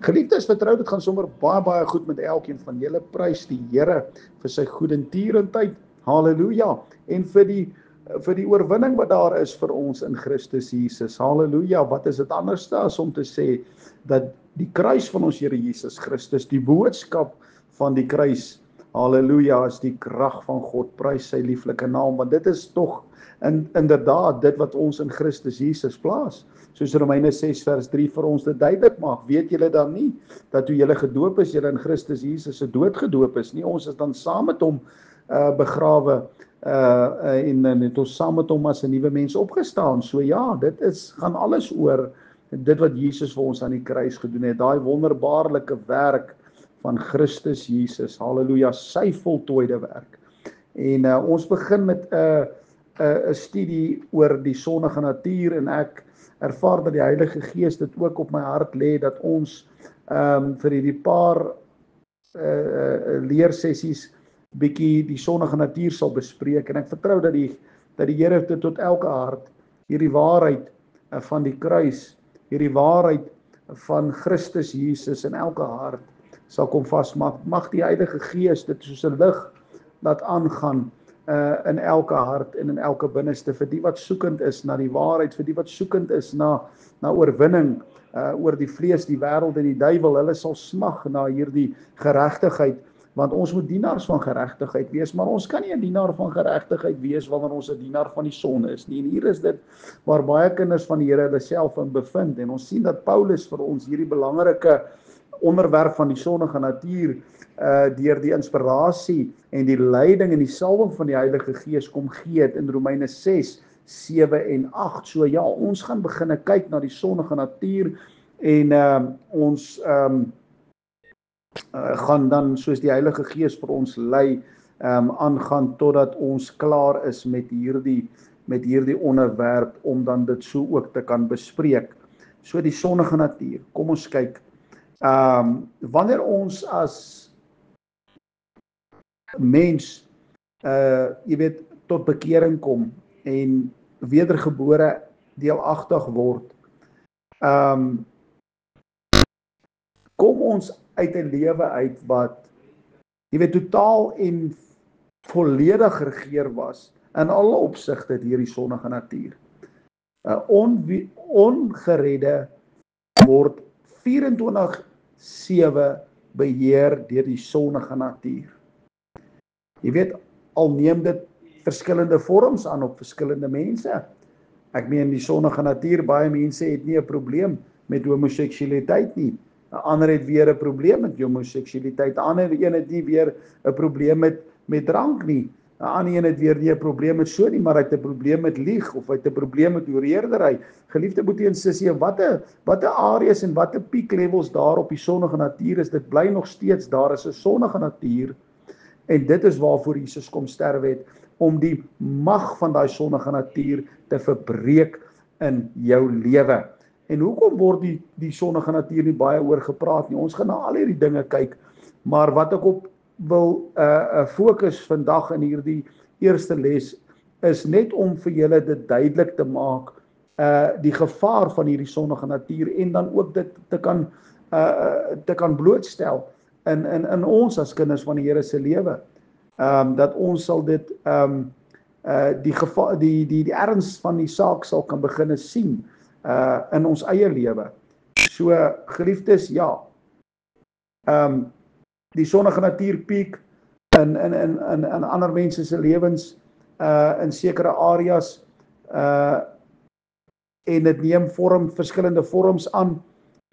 Geliefdes, vertrou, dit gaan sommer baie goed met elkeen van julle. Prys die Here vir sy goedertierendheid. Halleluja. En vir die oorwinning wat daar is vir ons in Christus Jesus. Halleluja. Wat is dit anders as om te sê dat die kruis van ons Here Jesus Christus, die boodskap van die kruis, halleluja, is die krag van God. Prys sy lieflike naam, want dit is tog inderdaad dit wat ons in Christus Jesus plaas. Soos Romeine 6 vers 3 vir ons dit duidelik maak. Weet julle dan nie dat toe julle gedoop is, julle in Christus Jesus se dood gedoop is nie? Ons is dan saam met hom begrawe en het ons saam met hom as 'n nuwe mens opgestaan. So ja, dit gaan alles oor dit wat Jesus vir ons aan die kruis gedoen het. Daai wonderbaarlike werk van Christus Jesus. Halleluja, sy voltooide werk. En ons begin met 'n studie oor die sondige natuur, en ek ervaar dat die Heilige Gees dit ook op my hart lê, dat ons vir hierdie paar leersessies bietjie die sondige natuur sal bespreek, en ek vertrou dat die Here dit tot elke hart, hierdie waarheid van die kruis, hierdie waarheid van Christus Jesus in elke hart sal kom vasmaak. Mag die Heilige Gees dit soos 'n lig laat aangaan in elke hart en in elke binneste, vir die wat soekend is na die waarheid, vir die wat soekend is na oorwinning oor die vlees, die wêreld en die duiwel. Hulle sal smag na hierdie geregtigheid, want ons moet dienaars van geregtigheid wees, maar ons kan nie 'n dienaar van geregtigheid wees wanneer ons 'n dienaar van die sonde is nie. En hier is dit waar baie kinders van die Here hulle self in bevind, en ons sien dat Paulus vir ons hierdie belangrike onderwerp van die sondige natuur deur die inspirasie en die leiding en die salwing van die Heilige Gees kom gee het in Romeine 6, 7 en 8. So ja, ons gaan begin kyk na die sondige natuur, en ons gaan dan soos die Heilige Gees vir ons lei aangaan totdat ons klaar is met hierdie onderwerp, om dan dit so ook te kan bespreek. So die sondige natuur, kom ons kyk. Wanneer ons as mens tot bekering kom en wedergebore deelagtig word, kom ons uit 'n lewe uit wat totaal en volledig geregeer was in alle opsigte deur die sondige natuur. Ongeredde word 24/7 beheer deur die sondige natuur. Al neem dit verskillende vorms aan op verskillende mense. Ek meen die sondige natuur, baie mense het nie 'n probleem met homoseksualiteit nie. 'n Ander het weer 'n probleem met homoseksualiteit. 'n Ander een het nie weer 'n probleem met drank nie. 'n Ander een het weer nie 'n probleem met so nie, maar hy het 'n probleem met lieg, of hy het 'n probleem met hoereerdery. Geliefde boetie en sussie, watte areas en watte pieklevels daar op die sondige natuur is, dit bly nog steeds, daar is 'n sondige natuur, en dit is waarvoor Jesus kom sterwe het, om die mag van daai sondige natuur te verbreek in jou lewe. En hoekom word die sondige natuur nie baie oor gepraat nie? Ons gaan na al hierdie dinge kyk, maar wat ek op wil fokus vandag in hierdie eerste les, is net om vir julle dit duidelik te maak, die gevaar van hierdie sondige natuur, en dan ook dit te kan blootstel in ons as kinders van die Here se lewe. Dat ons sal dit die erns van die saak sal kan begin sien in ons eie lewe. So geliefdes, ja, die sondige natuur piek in ander mense se lewens in sekere areas, en dit neem verskillende vorms aan,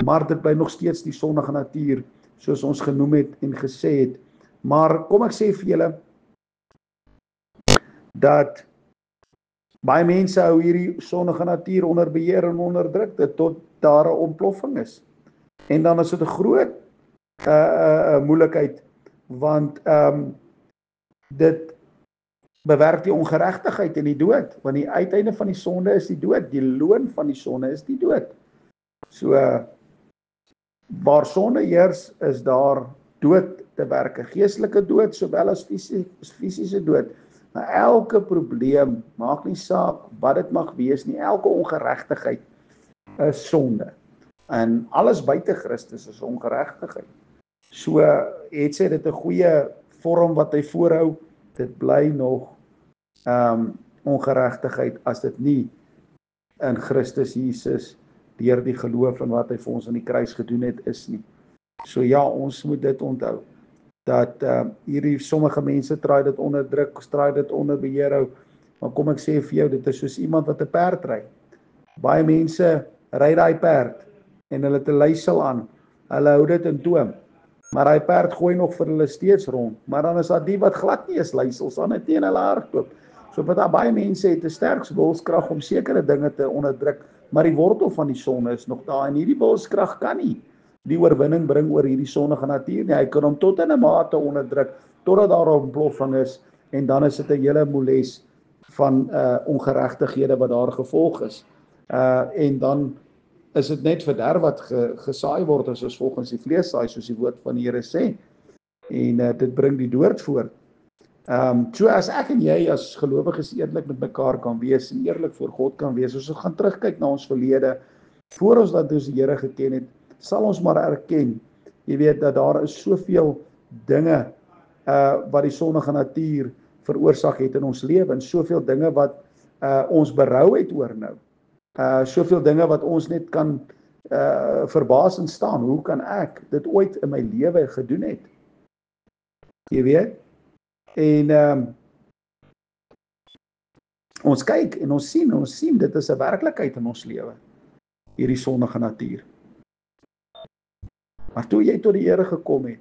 maar dit bly nog steeds die sondige natuur, soos ons genoem het en gesê het. Maar kom ek sê vir julle dat baie mense hou hierdie sondige natuur onder beheer en onderdruk dit tot daar 'n ontploffing is. En dan is dit 'n groot moeilikheid, want dit bewerk die ongeregtigheid en die dood, want die uiteinde van die sonde is die dood, die loon van die sonde is die dood. So waar sonde heers, is daar dood te werke, geestelike dood sowel as fisiese dood. Maar elke probleem, maak nie saak wat dit mag wees nie, elke ongeregtigheid is sonde. En alles buite Christus is ongeregtigheid. So het sy dit 'n goeie vorm wat hy voorhou, dit bly nog ongeregtigheid as dit nie in Christus Jesus deur die geloof en wat hy vir ons aan die kruis gedoen het is nie. So ja, ons moet dit onthou, dat hierdie sommige mense traai dit onder druk, traai dit onder beheer hou, maar kom ek sê vir jou, dit is soos iemand wat 'n perd ry. Baie mense ry daai perd, en hulle het 'n leisel aan, hulle hou dit in toom, maar daai perd gooi nog vir hulle steeds rond, maar dan is daar die wat glad nie is leisels aan het nie en hulle hardloop. So wat daar baie mense het 'n sterk wilskrag om sekere dinge te onderdruk, maar die wortel van die sonde is nog daar, en hierdie wilskrag kan nie die oorwinning bring oor hierdie sondige natuur nie. Hy kan hom tot in 'n mate onderdruk, totdat daar 'n ontploffing is, en dan is dit 'n hele moles van ongeregtighede wat daar gevolg is. En dan is dit net verderf wat gesaai word, as volgens die vlees saai, soos die woord van die Here sê. En dit bring die dood voort. So as ek en jy as gelowiges eerlik met mekaar kan wees en eerlik voor God kan wees, as ons gaan terugkyk na ons verlede, voor ons dat ons die Here geken het, sal ons maar erken, jy weet, dat daar is soveel dinge wat die sondige natuur veroorsaak het in ons lewe, en soveel dinge wat ons berou het oor nou. Soveel dinge wat ons net kan verbaas en staan, hoe kan ek dit ooit in my lewe gedoen het? Jy weet? En ons kyk en ons sien, dit is 'n werklikheid in ons lewe, hierdie sondige natuur. Maar toe jy tot die Here gekom het,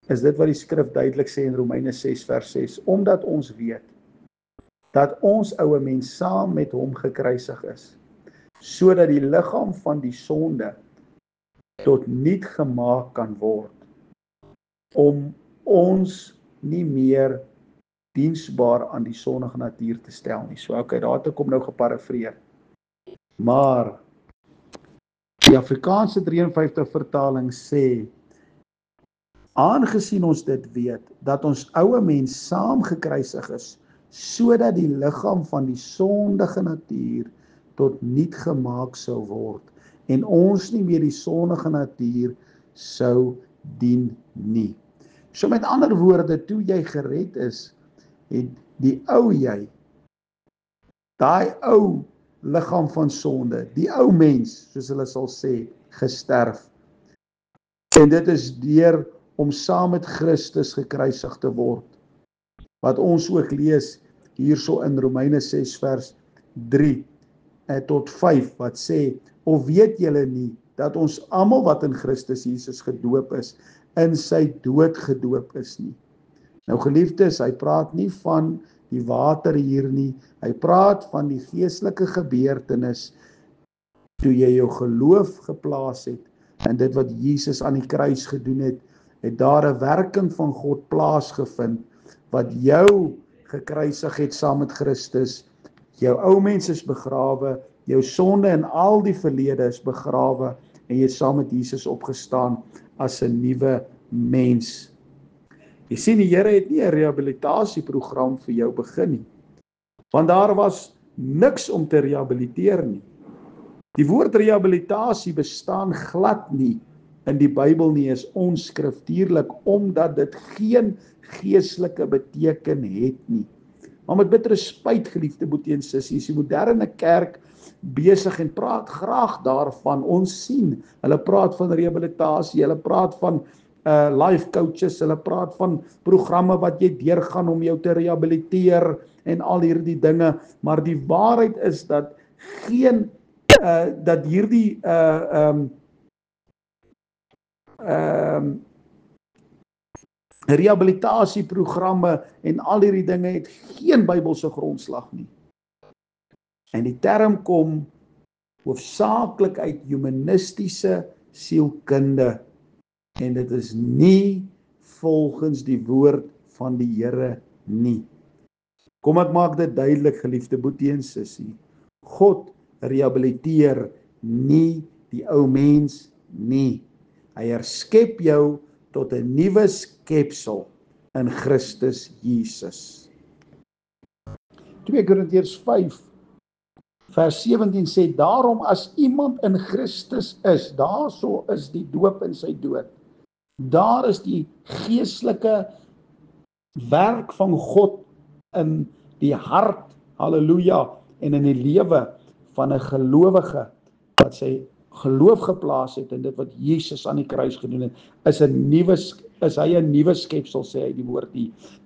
is dit wat die skrif duidelik sê in Romeine 6 vers 6, omdat ons weet dat ons oue mens saam met hom gekruisig is, sodat die liggaam van die sonde tot niet gemaak kan word, om ons nie meer diensbaar aan die sondige natuur te stel nie. So okay, daar het kom nou geparafreer. Maar die Afrikaanse 53 vertaling sê, aangesien ons dit weet, dat ons oue mens saam gekruisig is, sodat die liggaam van die sondige natuur tot niet gemaak sou word, en ons nie meer die sondige natuur sou dien nie. So met ander woorde, toe jy gered is, het die ou jy, daai ou liggaam van sonde, die ou mens, soos hulle sal sê, gesterf. En dit is deur om saam met Christus gekruisig te word. Wat ons ook lees hierso in Romeine 6 vers 3 tot 5, wat sê, of weet julle nie, dat ons almal wat in Christus Jesus gedoop is, in sy dood gedoop is nie. Nou geliefdes, hy praat nie van die water hier nie, hy praat van die geestelike gebeurtenis, toe jy jou geloof geplaas het, en dit wat Jesus aan die kruis gedoen het, het daar 'n werking van God plaasgevind, wat jou gekruisig het saam met Christus, jou ou mens is begrawe, jou sonde en al die verlede is begrawe, en jy het saam met Jesus opgestaan as 'n nuwe mens. Jy sien, die Here het nie 'n rehabilitasieprogram vir jou begin nie, want daar was niks om te rehabiliteer nie. Die woord rehabilitasie bestaan glad nie in die Bybel nie, is onskriftuurlik, omdat dit geen geestelike beteken het nie. Maar met bitter spyt, geliefde boetie en sissies, die moderne kerk besig en praat graag daarvan. Ons sien, hulle praat van rehabilitasie, hulle praat van life coaches, hulle praat van programme wat jy deurgaan om jou te rehabiliteer en al hierdie dinge, maar die waarheid is dat dat hierdie rehabilitasieprogramme en al hierdie dinge het geen Bybelse grondslag nie. En die term kom hoofsaaklik uit humanistiese sielkunde, en dit is nie volgens die woord van die Here nie. Kom ek maak dit duidelik, geliefde boetie en sussie. God rehabiliteer nie die ou mens nie. Hy herskep jou tot 'n nuwe skepsel in Christus Jesus. 2 Korintiërs 5 Vers 17 sê, daarom as iemand in Christus is, daarso is die doop in sy dood. Daar is die geestelike werk van God in die hart, halleluja, en in die lewe van 'n gelowige wat sy geloof geplaas het in dit wat Jesus aan die kruis gedoen het, is hy 'n nuwe skepsel, sê hy die woord.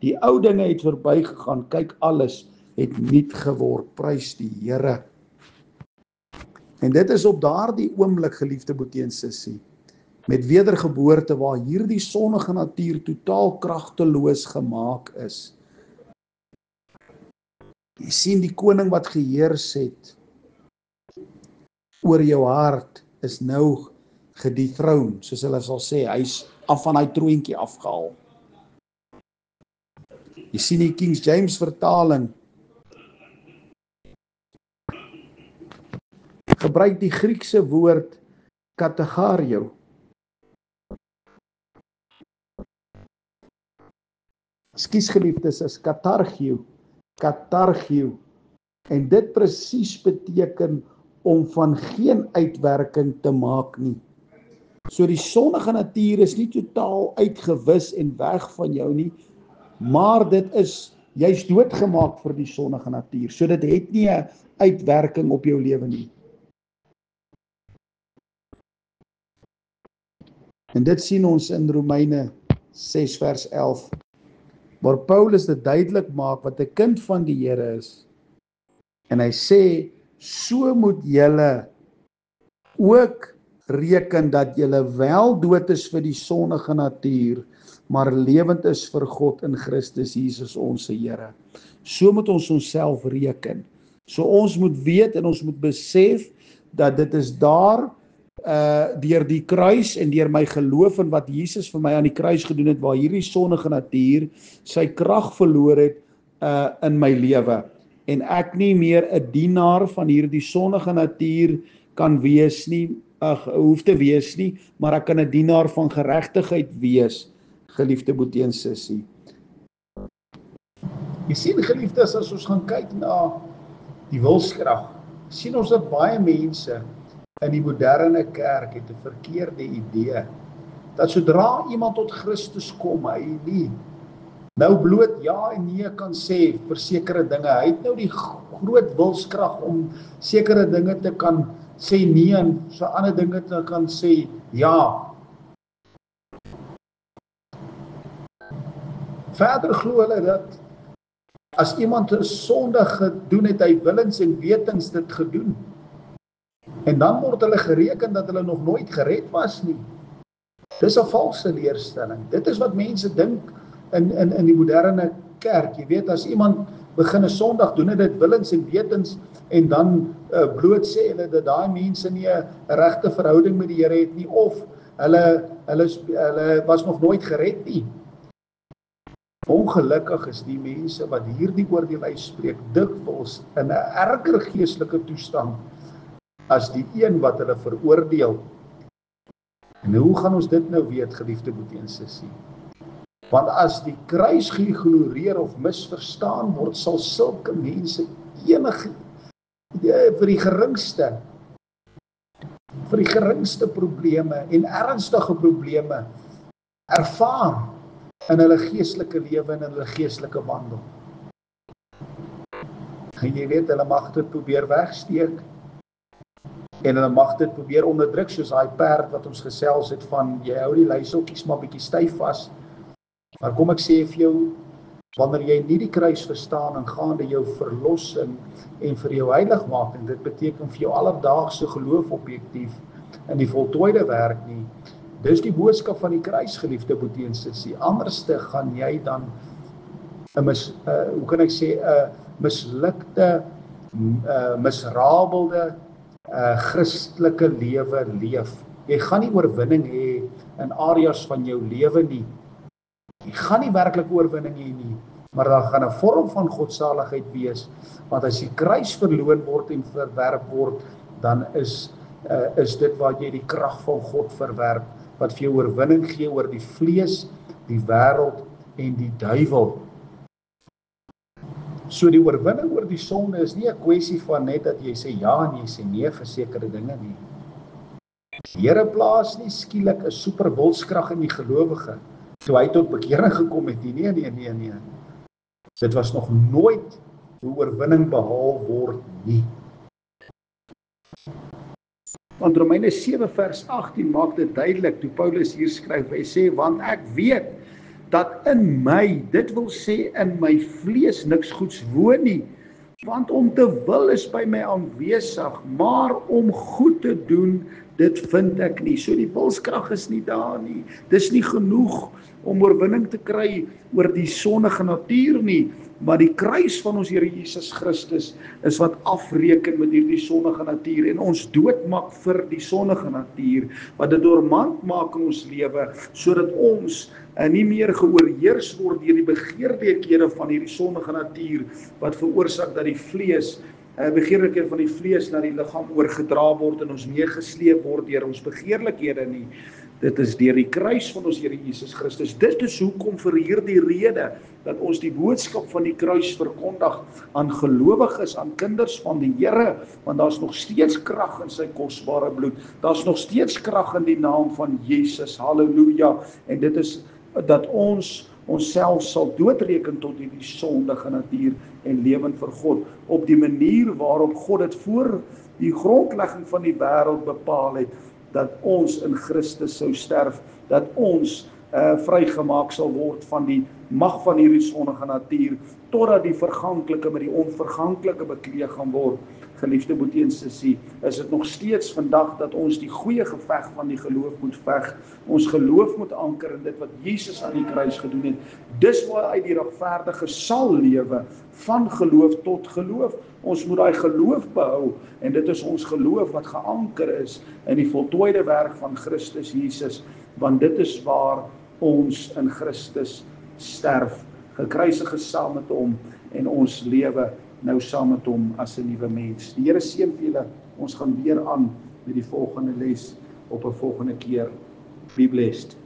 Die ou dinge het verbygegaan, kyk, alles het nuut geword, prys die Here. En dit is op daardie oomblik, geliefde broeder en sussie, met wedergeboorte waar hierdie sondige natuur totaal kragteloos gemaak is. Jy sien die koning wat geheers het oor jou hart is nou gedethroned, soos hulle sal sê, hy's af van hy troontjie afgehaal. Jy sien die King James vertaling gebruik die Griekse woord kategario. Ekskuus geliefdes, is katargio, en dit presies beteken om van geen uitwerking te maak nie. So die sondige natuur is nie totaal uitgewis en weg van jou nie, maar dit is, jy's doodgemaak vir die sondige natuur, so dit het nie 'n uitwerking op jou lewe nie. En dit sien ons in Romeine 6 vers 11, waar Paulus dit duidelik maak wat 'n kind van die Here is. En hy sê, so moet julle ook reken dat julle wel dood is vir die sondige natuur, maar lewend is vir God in Christus Jesus ons Here. So moet ons onsself reken. So ons moet weet en ons moet besef dat dit is daar deur die kruis en deur my geloof in wat Jesus vir my aan die kruis gedoen het, waar hierdie sondige natuur sy krag verloor het in my lewe. En ek nie meer 'n dienaar van hierdie sondige natuur kan wees nie, hoef te wees nie, maar ek kan 'n dienaar van geregtigheid wees, geliefde boetie en sussie. Jy sien, geliefdes, as ons gaan kyk na die wilskrag, sien ons dat baie mense in die moderne kerk het 'n verkeerde idee, dat sodra iemand tot Christus kom, hy nie nou bloot ja en nee kan sê vir sekere dinge. Hy het nou die groot wilskrag om sekere dinge te kan sê nee en so ander dinge te kan sê ja. Verder glo hulle dat as iemand 'n sonde gedoen het, hy willens en wetens dit gedoen. En dan word hulle gereken dat hulle nog nooit gered was nie. Dis 'n valse leerstelling. Dit is wat mense dink in die moderne kerk. Jy weet, as iemand begin 'n sondag doen, het dit willens en wetens, en dan bloot sê hulle dat daai mense nie 'n regte verhouding met die Here het nie, of hulle was nog nooit gered nie. Ongelukkig is die mense wat hierdie oordeel uitspreek dikwels in 'n erger geestelike toestand as die een wat hulle veroordeel. En hoe gaan ons dit nou weet, geliefde boetie en sussie? Want as die kruis geïgnoreer of misverstaan word, sal sulke mense vir die geringste probleme en ernstige probleme ervaar in hulle geestelike lewe en in hulle geestelike wandel. En jy weet, hulle mag dit probeer wegsteek, en hulle mag dit probeer onderdruk, soos daai perd wat ons gesels het van, jy hou die leieseltjies maar bietjie styf vas. Maar kom ek sê vir jou, wanneer jy nie die kruis verstaan en gaande jou verlossing en vir jou heilig maak, en dit beteken vir jou alledaagse geloof objektief in die voltooide werk nie, dis die boodskap van die kruis, geliefde boetie en sussie. Anderste gaan jy dan 'n mislukte, misrabelde Christelike lewe leef. Jy gaan nie oorwinning hê in areas van jou lewe nie. Jy gaan nie werklik oorwinning hê nie, maar daar gaan 'n vorm van godsaligheid wees, want as die kruis verloon word en verwerp word, dan is dit waar jy die krag van God verwerp, wat vir jou oorwinning gee oor die vlees, die wêreld en die duiwel. So die oorwinning oor die sonde is nie 'n kwessie van net dat jy sê ja en jy sê nee vir sekere dinge nie. Die Here plaas nie skielik 'n superwilskrag in die gelowige toe hy tot bekering gekom het nie. Nee. Dit was nog nooit hoe oorwinning behaal word nie. Want Romeine 7 vers 18 maak dit duidelik toe Paulus hier skryf. Hy sê, want ek weet dat in my, dit wil sê in my vlees niks goeds woon nie. Want om te wil is by my aanwesig, maar om goed te doen, dit vind ek nie. So die wilskrag is nie daar nie. Dis nie genoeg om oorwinning te kry oor die sondige natuur nie, maar die kruis van ons Here Jesus Christus is wat afreken met hierdie sondige natuur en ons doodmaak vir die sondige natuur, wat dit doormand maak in ons lewe, sodat ons nie meer geoorheers word deur die begeerlikhede van hierdie sondige natuur, wat veroorsaak dat die vlees, begeerlikhede van die vlees na die liggaam oorgedra word en ons meegesleep word deur ons begeerlikhede nie. Dit is deur die kruis van ons Here Jesus Christus. Dit is hoekom vir hierdie rede dat ons die boodskap van die kruis verkondig aan gelowiges, aan kinders van die Here, want daar's nog steeds krag in sy kosbare bloed. Daar's nog steeds krag in die naam van Jesus. Halleluja. En dit is dat ons onsself sal doodreken tot hierdie sondige natuur en lewend vir God op die manier waarop God dit voor die grondlegging van die wêreld bepaal het, dat ons in Christus sou sterf, dat ons vrygemaak sal word van die mag van hierdie sondige natuur, totdat die verganklike met die onverganklike bekleed gaan word. Geliefde broeders en susters, is dit nog steeds vandag dat ons die goeie geveg van die geloof moet veg. Ons geloof moet anker in dit wat Jesus aan die kruis gedoen het. Dis waaruit die regverdige sal lewe, van geloof tot geloof. Ons moet daai geloof behou en dit is ons geloof wat geanker is in die voltooide werk van Christus Jesus, want dit is waar ons in Christus sterf, gekruisig is saam met hom en ons lewe nou saam met hom as 'n nuwe mens. Die Here seën vir julle. Ons gaan weer aan met die volgende les op 'n volgende keer. Be blessed.